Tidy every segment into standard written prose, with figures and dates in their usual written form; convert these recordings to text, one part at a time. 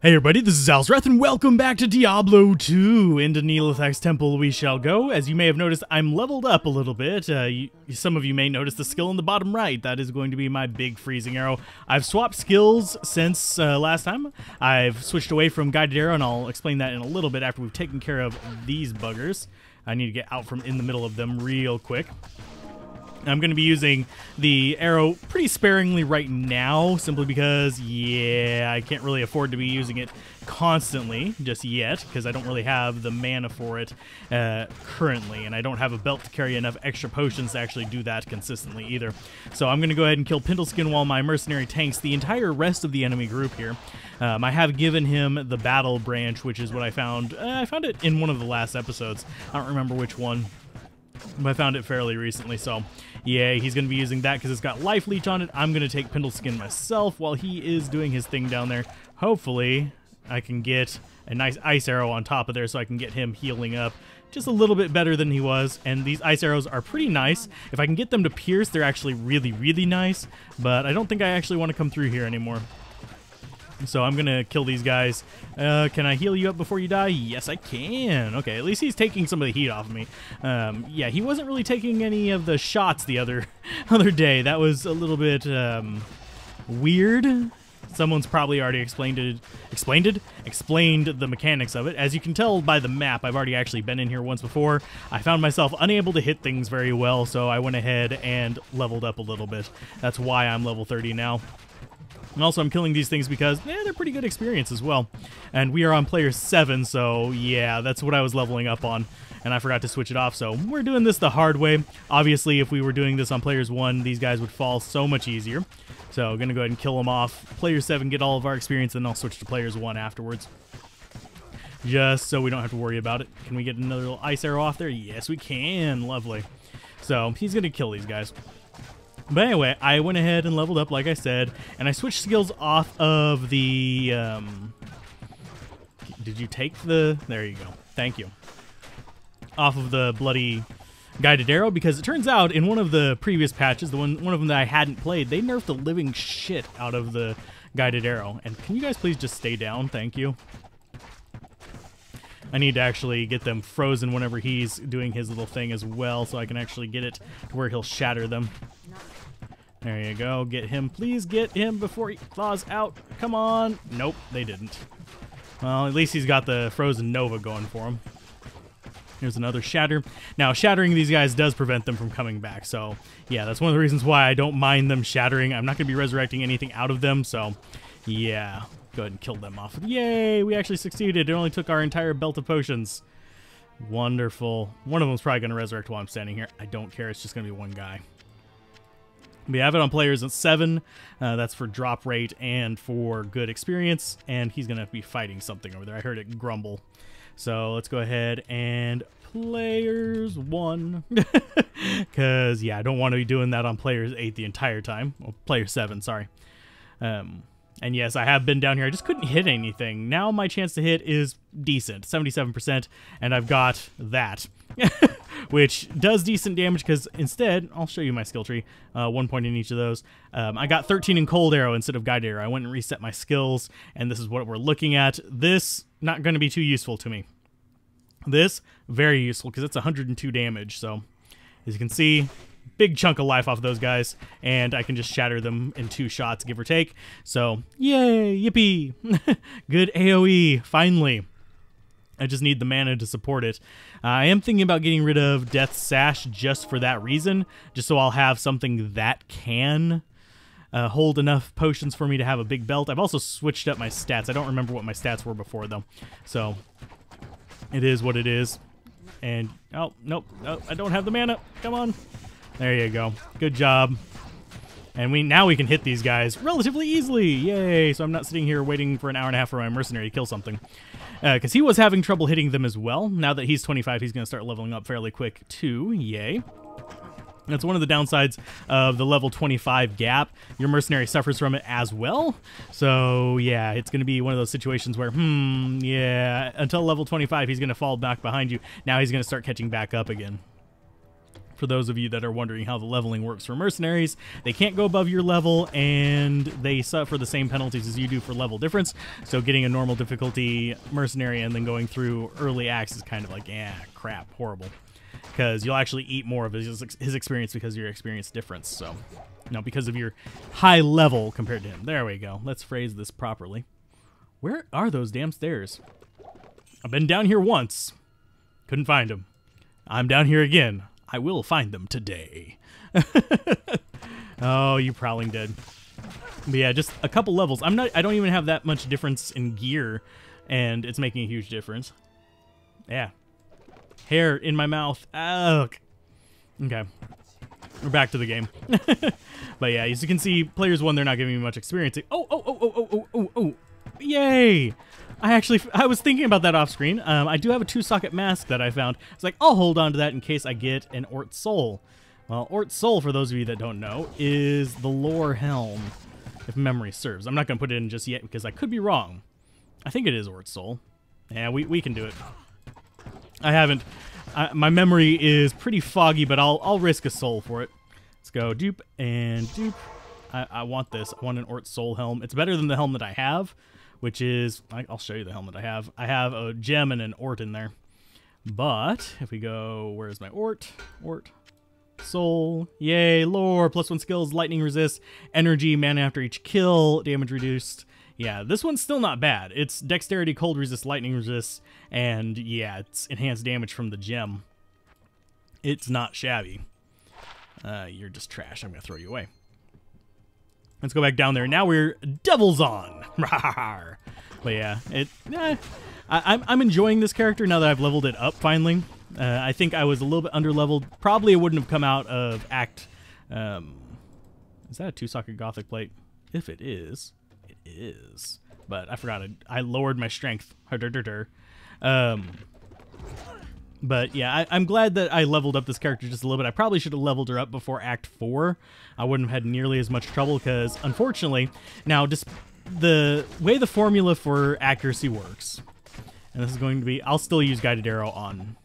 Hey everybody, this is Alzorath, and welcome back to Diablo 2. Into Neolithac's Temple we shall go. As you may have noticed, I'm leveled up a little bit. Some of you may notice the skill in the bottom right. That is going to be my big freezing arrow. I've swapped skills since last time. I've switched away from guided arrow, and I'll explain that in a little bit after we've taken care of these buggers. I need to get out from in the middle of them real quick. I'm going to be using the arrow pretty sparingly right now, simply because, yeah, I can't really afford to be using it constantly just yet, because I don't really have the mana for it currently, and I don't have a belt to carry enough extra potions to actually do that consistently either. So I'm going to go ahead and kill Pintleskin while my mercenary tanks the entire rest of the enemy group here. I have given him the battle branch, which is what I found. I found it in one of the last episodes. I don't remember which one. I found it fairly recently, so yeah, he's going to be using that because it's got life leech on it. I'm going to take Pintleskin myself while he is doing his thing down there. Hopefully, I can get a nice ice arrow on top of there so I can get him healing up just a little bit better than he was. And these ice arrows are pretty nice. If I can get them to pierce, they're actually really, really nice, but I don't think I actually want to come through here anymore. So I'm going to kill these guys. Can I heal you up before you die? Yes, I can. Okay, at least he's taking some of the heat off of me. Yeah, he wasn't really taking any of the shots the other day. That was a little bit weird. Someone's probably already explained the mechanics of it. As you can tell by the map, I've already actually been in here once before. I found myself unable to hit things very well, so I went ahead and leveled up a little bit. That's why I'm level 30 now. And also, I'm killing these things because they're pretty good experience as well. And we are on player 7, so yeah, that's what I was leveling up on. And I forgot to switch it off, so we're doing this the hard way. Obviously, if we were doing this on players 1, these guys would fall so much easier. So I'm going to go ahead and kill them off. Player 7, get all of our experience, and then I'll switch to players 1 afterwards. Just so we don't have to worry about it. Can we get another little ice arrow off there? Yes, we can. Lovely. So he's going to kill these guys. But anyway, I went ahead and leveled up, like I said, and I switched skills off of the, did you take the, there you go, thank you, off of the bloody guided arrow, because it turns out in one of the previous patches, one of them that I hadn't played, they nerfed the living shit out of the guided arrow. And can you guys please just stay down? Thank you. I need to actually get them frozen whenever he's doing his little thing as well, so I can actually get it to where he'll shatter them. There you go. Get him. Please get him before he thaws out. Come on. Nope, they didn't. Well, at least he's got the frozen Nova going for him. Here's another shatter. Now, shattering these guys does prevent them from coming back, so yeah, that's one of the reasons why I don't mind them shattering. I'm not going to be resurrecting anything out of them, so yeah. Go ahead and kill them off. Yay, we actually succeeded. It only took our entire belt of potions. Wonderful. One of them's probably going to resurrect while I'm standing here. I don't care. It's just going to be one guy. We have it on players at 7. That's for drop rate and for good experience. And he's going to be fighting something over there. I heard it grumble. So let's go ahead and players 1. Because, yeah, I don't want to be doing that on players 8 the entire time. Well, player 7, sorry. And yes, I have been down here. I just couldn't hit anything. Now my chance to hit is decent, 77%, and I've got that, which does decent damage because instead, I'll show you my skill tree, 1 point in each of those. I got 13 in cold arrow instead of guided arrow. I went and reset my skills, and this is what we're looking at. This, not going to be too useful to me. This, very useful because it's 102 damage, so as you can see, big chunk of life off of those guys, and I can just shatter them in 2 shots, give or take. So, yay, yippee! Good AoE, finally. I just need the mana to support it. I am thinking about getting rid of Death's Sash just for that reason, just so I'll have something that can hold enough potions for me to have a big belt. I've also switched up my stats. I don't remember what my stats were before, though. So, it is what it is. And, oh, nope, oh, I don't have the mana. Come on. There you go. Good job. And now we can hit these guys relatively easily. Yay. So I'm not sitting here waiting for an hour and a half for my mercenary to kill something. Because he was having trouble hitting them as well. Now that he's 25, he's going to start leveling up fairly quick too. Yay. That's one of the downsides of the level 25 gap. Your mercenary suffers from it as well. So yeah, it's going to be one of those situations where, yeah, until level 25, he's going to fall back behind you. Now he's going to start catching back up again. For those of you that are wondering how the leveling works for mercenaries, they can't go above your level, and they suffer the same penalties as you do for level difference. So getting a normal difficulty mercenary and then going through early acts is kind of like, crap, horrible. Because you'll actually eat more of his experience because of your experience difference. So, because of your high level compared to him. There we go. Let's phrase this properly. Where are those damn stairs? I've been down here once. Couldn't find them. I'm down here again. I will find them today. Oh, you prowling dead. But yeah, just a couple levels. I don't even have that much difference in gear, and it's making a huge difference. Yeah. Hair in my mouth. Ugh. Okay. We're back to the game. But yeah, as you can see, players 1, they're not giving me much experience. Oh. Yay! I was thinking about that off screen. I do have a 2-socket mask that I found. It's like, I'll hold on to that in case I get an Ort Soul. Well, Ort Soul, for those of you that don't know, is the lore helm, if memory serves. I'm not going to put it in just yet because I could be wrong. I think it is Ort Soul. Yeah, we can do it. I haven't. My memory is pretty foggy, but I'll risk a soul for it. Let's go dupe and dupe. I want this. I want an Ort Soul helm. It's better than the helm that I have, which is, I'll show you the helm that I have. I have a gem and an Ort in there. But if we go, where's my Ort? Ort. Soul. Yay, lore. +1 skills, lightning resist, energy, mana after each kill, damage reduced. Yeah, this one's still not bad. It's dexterity, cold resist, lightning resist, and yeah, it's enhanced damage from the gem. It's not shabby. You're just trash. I'm going to throw you away. Let's go back down there. Now we're Bowazon. But yeah, I'm enjoying this character now that I've leveled it up finally. I think I was a little bit under-leveled. Probably it wouldn't have come out of Act... is that a 2-socket Gothic plate? If it is, it is. But I forgot I lowered my strength. But yeah, I'm glad that I leveled up this character just a little bit. I probably should have leveled her up before Act 4. I wouldn't have had nearly as much trouble because, unfortunately, now just the way the formula for accuracy works, and this is going to be, I'll still use Guided Arrow on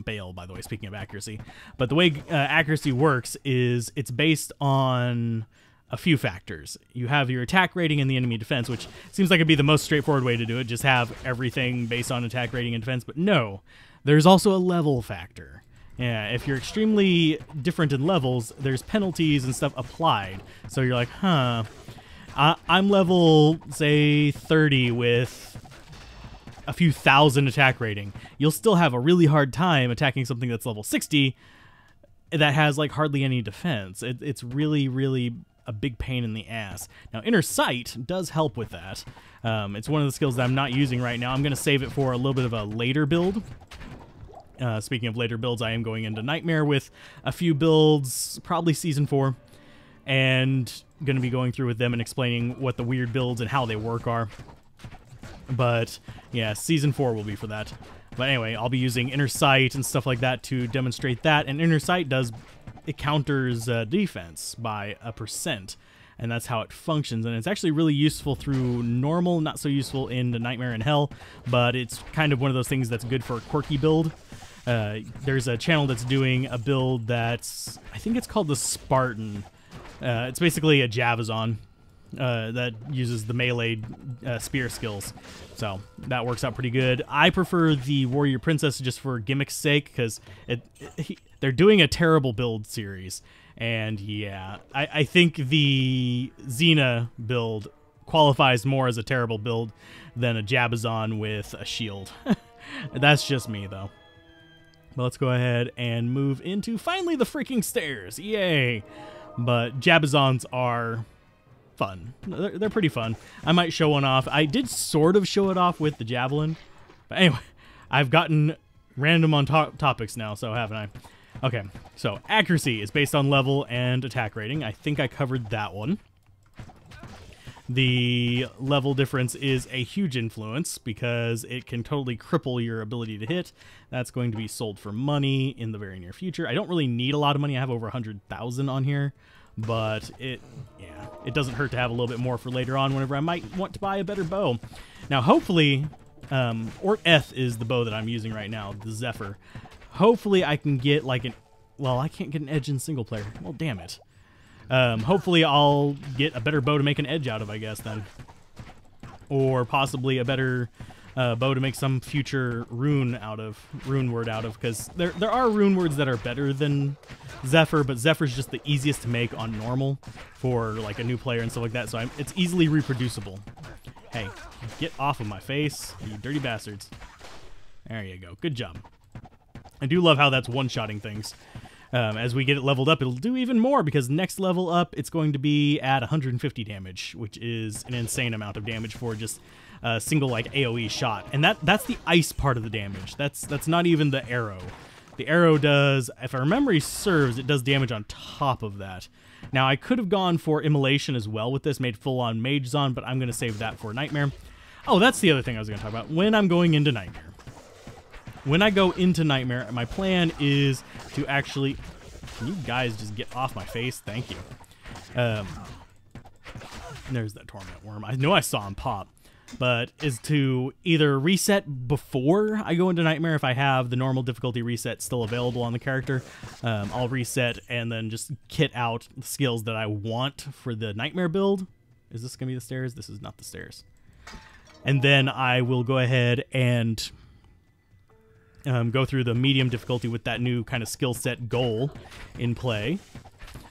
Bale, by the way, speaking of accuracy. But the way accuracy works is it's based on a few factors. You have your attack rating and the enemy defense, which seems like it'd be the most straightforward way to do it. Just have everything based on attack rating and defense. But no, there's also a level factor. Yeah, if you're extremely different in levels, there's penalties and stuff applied. So you're like, I'm level, say, 30 with a few thousand attack rating. You'll still have a really hard time attacking something that's level 60 that has like hardly any defense. It's really, really a big pain in the ass. Now, Inner Sight does help with that. It's one of the skills that I'm not using right now. I'm going to save it for a little bit of a later build. Speaking of later builds, I am going into Nightmare with a few builds, probably Season 4, and going to be going through with them and explaining what the weird builds and how they work are. But yeah, Season 4 will be for that. But anyway, I'll be using Inner Sight and stuff like that to demonstrate that. And Inner Sight it counters defense by 1%. And that's how it functions. And it's actually really useful through normal, not so useful in the Nightmare in Hell. But it's kind of one of those things that's good for a quirky build. There's a channel that's doing a build that's, I think it's called the Spartan. It's basically a Bowazon that uses the melee spear skills. So that works out pretty good. I prefer the Warrior Princess just for gimmick's sake because they're doing a terrible build series. And yeah, I think the Xena build qualifies more as a terrible build than a Bowazon with a shield. That's just me, though. But let's go ahead and move into finally the freaking stairs. Yay! But Bowazons are fun. They're pretty fun. I might show one off. I did sort of show it off with the javelin. But anyway, I've gotten random on topics now, so haven't I? Okay, so accuracy is based on level and attack rating. I think I covered that one. The level difference is a huge influence because it can totally cripple your ability to hit. That's going to be sold for money in the very near future. I don't really need a lot of money. I have over 100,000 on here, but it doesn't hurt to have a little bit more for later on whenever I might want to buy a better bow. Now, hopefully, Ort Eth is the bow that I'm using right now, the Zephyr. Hopefully, I can get like well, I can't get an edge in single player. Well, damn it. Hopefully I'll get a better bow to make an edge out of, I guess, then. Or possibly a better bow to make some future rune word out of, because there are rune words that are better than Zephyr, but Zephyr's just the easiest to make on normal for like a new player and stuff like that, so it's easily reproducible. Hey, get off of my face, you dirty bastards. There you go, good job. I do love how that's one-shotting things. As we get it leveled up, it'll do even more, because next level up, it's going to be at 150 damage, which is an insane amount of damage for just a single like AoE shot. And that's the ice part of the damage. That's not even the arrow. The arrow does, if our memory serves, it does damage on top of that. Now, I could have gone for Immolation as well with this, made full-on magezon, but I'm going to save that for Nightmare. Oh, that's the other thing I was going to talk about. When I'm going into Nightmare. When I go into Nightmare, my plan is to actually... Can you guys just get off my face? Thank you. There's that Torment Worm. I know I saw him pop. But is to either reset before I go into Nightmare if I have the normal difficulty reset still available on the character. I'll reset and then just kit out the skills that I want for the Nightmare build. Is this going to be the stairs? This is not the stairs. And then I will go ahead and... go through the medium difficulty with that new kind of skill set goal in play.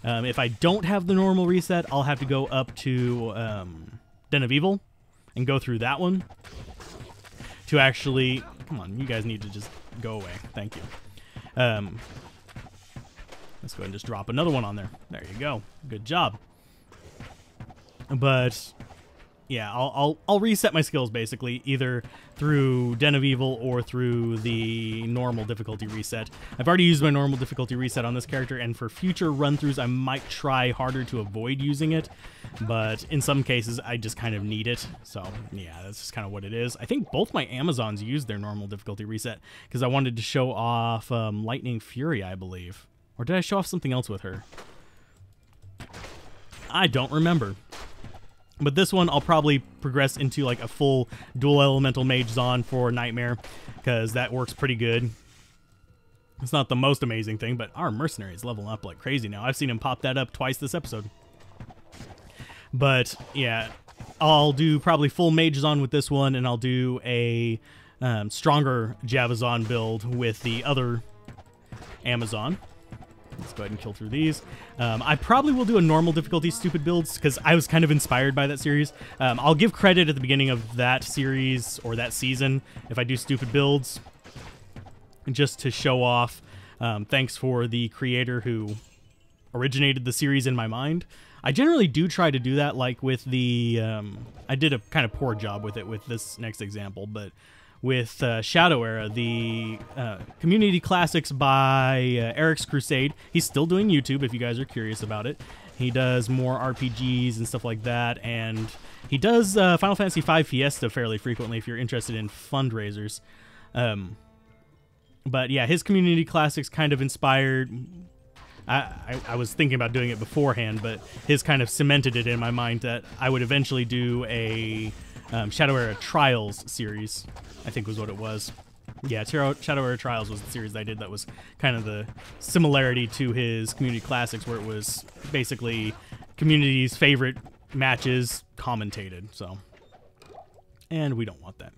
If I don't have the normal reset, I'll have to go up to Den of Evil and go through that one to actually... Come on, you guys need to just go away. Thank you. Let's go ahead and just drop another one on there. There you go. Good job. But... yeah, I'll reset my skills basically, either through Den of Evil or through the normal difficulty reset. I've already used my normal difficulty reset on this character, and for future run-throughs I might try harder to avoid using it, but in some cases I just kind of need it, so yeah, that's just kind of what it is. I think both my Amazons used their normal difficulty reset, because I wanted to show off Lightning Fury, I believe. Or did I show off something else with her? I don't remember. But this one, I'll probably progress into like a full dual elemental magezon for Nightmare, because that works pretty good. It's not the most amazing thing, but our mercenary is leveling up like crazy now. I've seen him pop that up twice this episode. But yeah, I'll do probably full magezon with this one, and I'll do a stronger Javazon build with the other Amazon. Let's go ahead and kill through these. I probably will do a normal difficulty stupid builds, because I was kind of inspired by that series. I'll give credit at the beginning of that series or that season if I do stupid builds, just to show off. Thanks for the creator who originated the series in my mind. I generally do try to do that, like with the... I did a kind of poor job with it with this next example, but... with Shadow Era, the Community Classics by Eric's Crusade. He's still doing YouTube if you guys are curious about it. He does more RPGs and stuff like that, and he does Final Fantasy V Fiesta fairly frequently if you're interested in fundraisers. But yeah, his Community Classics kind of inspired... I was thinking about doing it beforehand, but his kind of cemented it in my mind that I would eventually do a... Shadow Era Trials series, I think was what it was. Yeah, Shadow Era Trials was the series I did that was kind of the similarity to his Community Classics, where it was basically community's favorite matches commentated, so. And we don't want that.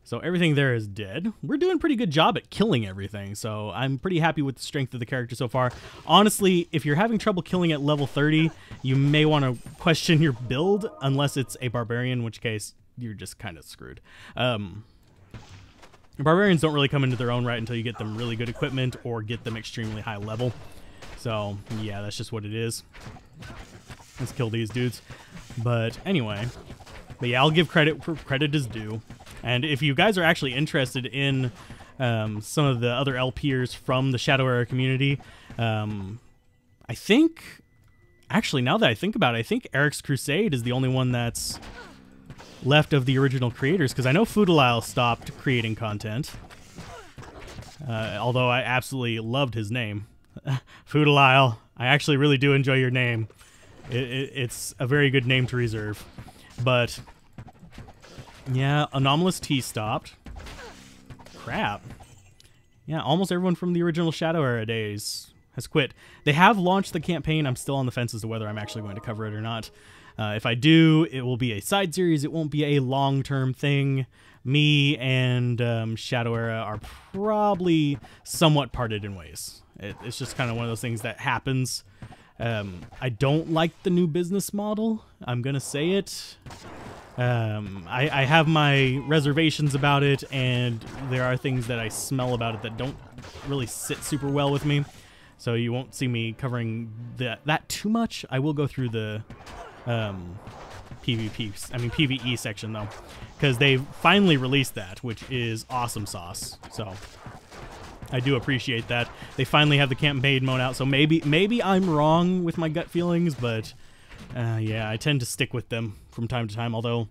So everything there is dead. We're doing a pretty good job at killing everything, so I'm pretty happy with the strength of the character so far. Honestly, if you're having trouble killing at level 30, you may want to question your build, unless it's a barbarian, in which case you're just kind of screwed. Barbarians don't really come into their own right until you get them really good equipment or get them extremely high level. So yeah, that's just what it is. Let's kill these dudes. But anyway, yeah, I'll give credit where credit is due. And if you guys are actually interested in some of the other LPers from the Shadow Era community, I think, actually, now that I think about it, I think Eric's Crusade is the only one that's left of the original creators, because I know Foodalile stopped creating content, although I absolutely loved his name. Foodalile, I actually really do enjoy your name. It's a very good name to reserve. But... yeah, Anomalous T stopped. Crap. Yeah, almost everyone from the original Shadow Era days has quit. They have launched the campaign. I'm still on the fence as to whether I'm actually going to cover it or not. If I do, it will be a side series. It won't be a long-term thing. Me and Shadow Era are probably somewhat parted in ways. It's just kind of one of those things that happens. I don't like the new business model. I'm going to say it. I have my reservations about it, and there are things that I smell about it that don't really sit super well with me. So you won't see me covering that too much. I will go through the PvE section, though, because they finally released that, which is awesome sauce. So I do appreciate that. They finally have the campaign mode out, so maybe I'm wrong with my gut feelings, but yeah, I tend to stick with them from time to time, although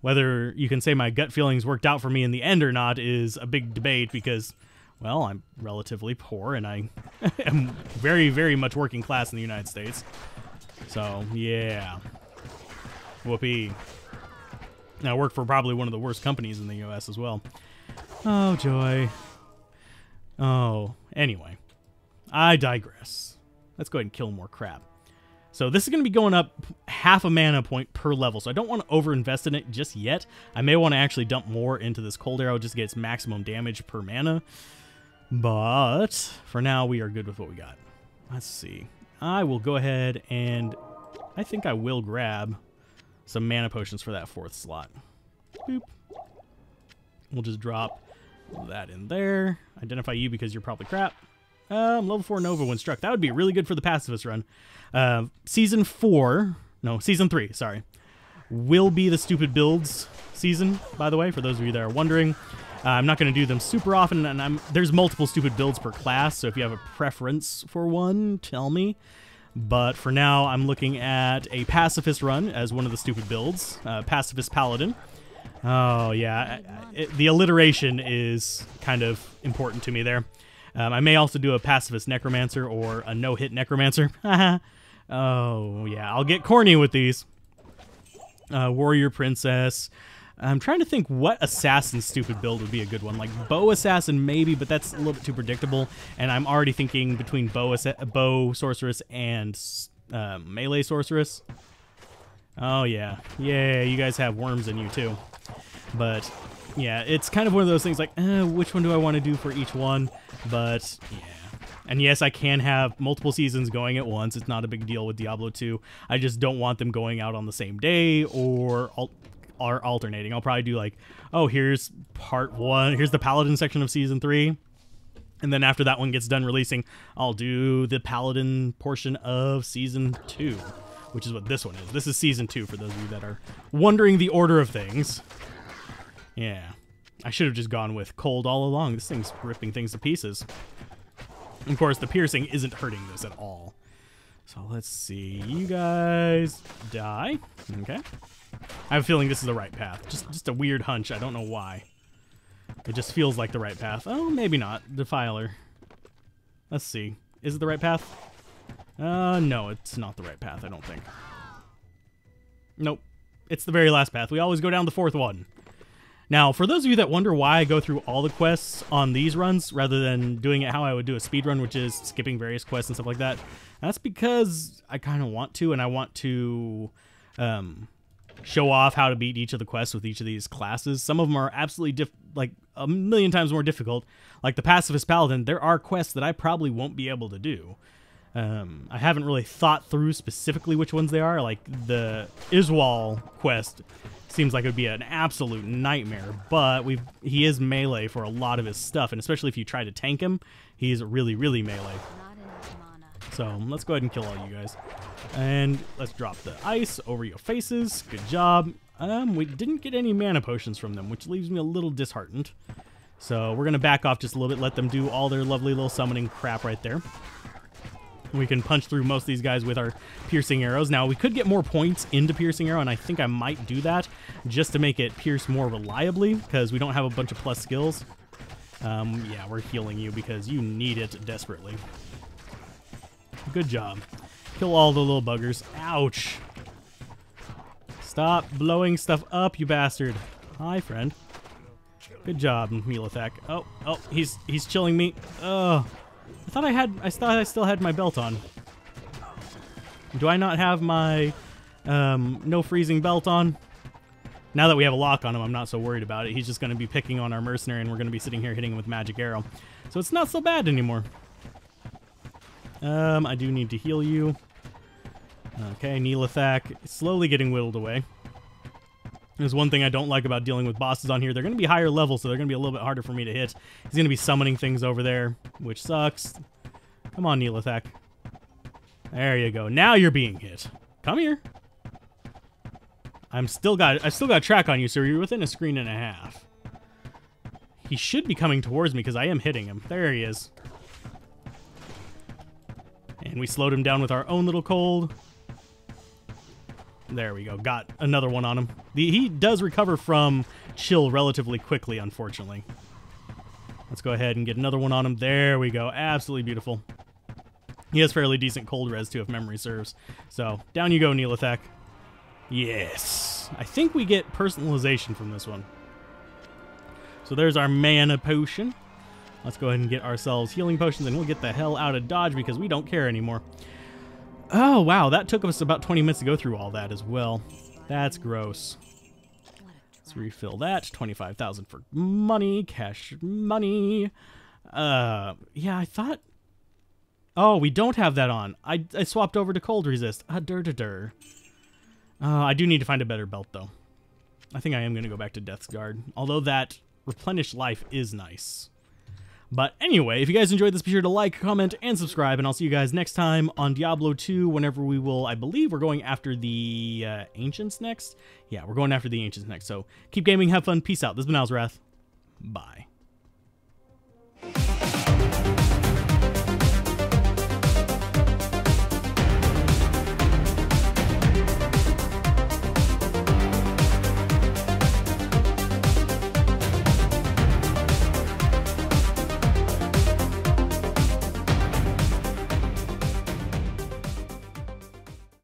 whether you can say my gut feelings worked out for me in the end or not is a big debate because, well, I'm relatively poor and I am very, very much working class in the United States. So, yeah. Whoopee. And I work for probably one of the worst companies in the U.S. as well. Oh, joy. Oh, anyway. I digress. Let's go ahead and kill more crap. So this is going to be going up half a mana point per level, so I don't want to overinvest in it just yet. I may want to actually dump more into this cold arrow just to get its maximum damage per mana. But for now, we are good with what we got. Let's see. I will go ahead and I think I will grab some mana potions for that 4th slot. Boop. We'll just drop that in there. Identify you because you're probably crap. Level 4 Nova when struck. That would be really good for the pacifist run. Season 3, sorry, will be the stupid builds season, by the way, for those of you that are wondering. I'm not going to do them super often, and there's multiple stupid builds per class, so if you have a preference for one, tell me. But for now, I'm looking at a pacifist run as one of the stupid builds, pacifist paladin. Oh, yeah, the alliteration is kind of important to me there. I may also do a pacifist necromancer or a no-hit necromancer. Oh, yeah, I'll get corny with these. Warrior princess. I'm trying to think what assassin stupid build would be a good one. Like bow assassin maybe, but that's a little bit too predictable. And I'm already thinking between bow sorceress and melee sorceress. Oh, yeah. Yeah, you guys have worms in you, too. But, yeah, it's kind of one of those things like, which one do I want to do for each one? But, yeah. And yes, I can have multiple seasons going at once. It's not a big deal with Diablo 2. I just don't want them going out on the same day or alternating. I'll probably do like, oh, here's part 1. Here's the Paladin section of Season 3. And then after that one gets done releasing, I'll do the Paladin portion of Season 2, which is what this one is. This is Season 2 for those of you that are wondering the order of things. Yeah. I should have just gone with cold all along. This thing's ripping things to pieces. Of course, the piercing isn't hurting this at all. So let's see. You guys die. Okay. I have a feeling this is the right path. Just a weird hunch. I don't know why. It just feels like the right path. Oh, maybe not. Defiler. Let's see. Is it the right path? No, it's not the right path, I don't think. Nope. It's the very last path. We always go down the 4th one. Now, for those of you that wonder why I go through all the quests on these runs rather than doing it how I would do a speed run, which is skipping various quests and stuff like that, that's because I kind of want to, and I want to show off how to beat each of the quests with each of these classes. Some of them are absolutely like a million times more difficult. Like the Pacifist Paladin, there are quests that I probably won't be able to do. I haven't really thought through specifically which ones they are. Like the Iswal quest seems like it would be an absolute nightmare, but he is melee for a lot of his stuff, and especially if you try to tank him, he's really, really melee. So let's go ahead and kill all you guys. And let's drop the ice over your faces. Good job. We didn't get any mana potions from them, which leaves me a little disheartened. So we're going to back off just a little bit, let them do all their lovely little summoning crap right there. We can punch through most of these guys with our piercing arrows. Now, we could get more points into piercing arrow, and I think I might do that just to make it pierce more reliably, because we don't have a bunch of plus skills. Yeah, we're healing you because you need it desperately. Good job. Kill all the little buggers. Ouch. Stop blowing stuff up, you bastard. Hi, friend. Good job, Mealithak. Oh, he's chilling me. Oh. I thought I still had my belt on. Do I not have my no freezing belt on? Now that we have a lock on him, I'm not so worried about it. He's just going to be picking on our mercenary, and we're going to be sitting here hitting him with magic arrow. So it's not so bad anymore. I do need to heal you. Okay, Neelathak slowly getting whittled away. There's one thing I don't like about dealing with bosses on here. They're going to be higher level, so they're going to be a little bit harder for me to hit. He's going to be summoning things over there, which sucks. Come on, Neelathak. There you go. Now you're being hit. Come here. I still got track on you, sir. You're within a screen and a half. He should be coming towards me because I am hitting him. There he is. And we slowed him down with our own little cold. There we go. Got another one on him. He does recover from chill relatively quickly, unfortunately. Let's go ahead and get another one on him. There we go. Absolutely beautiful. He has fairly decent cold res, too, if memory serves. So, down you go, Neelathak. Yes. I think we get personalization from this one. So there's our mana potion. Let's go ahead and get ourselves healing potions, and we'll get the hell out of Dodge because we don't care anymore. Oh, wow. That took us about 20 minutes to go through all that as well. That's gross. Let's refill that. 25,000 for money. Cash money. Yeah, I thought... Oh, we don't have that on. I swapped over to cold resist. I do need to find a better belt, though. I think I am going to go back to Death's Guard. Although that replenished life is nice. But anyway, if you guys enjoyed this, be sure to like, comment, and subscribe. And I'll see you guys next time on Diablo 2 whenever we will... I believe we're going after the Ancients next. Yeah, we're going after the Ancients next. So keep gaming, have fun, peace out. This has been Alzorath. Bye.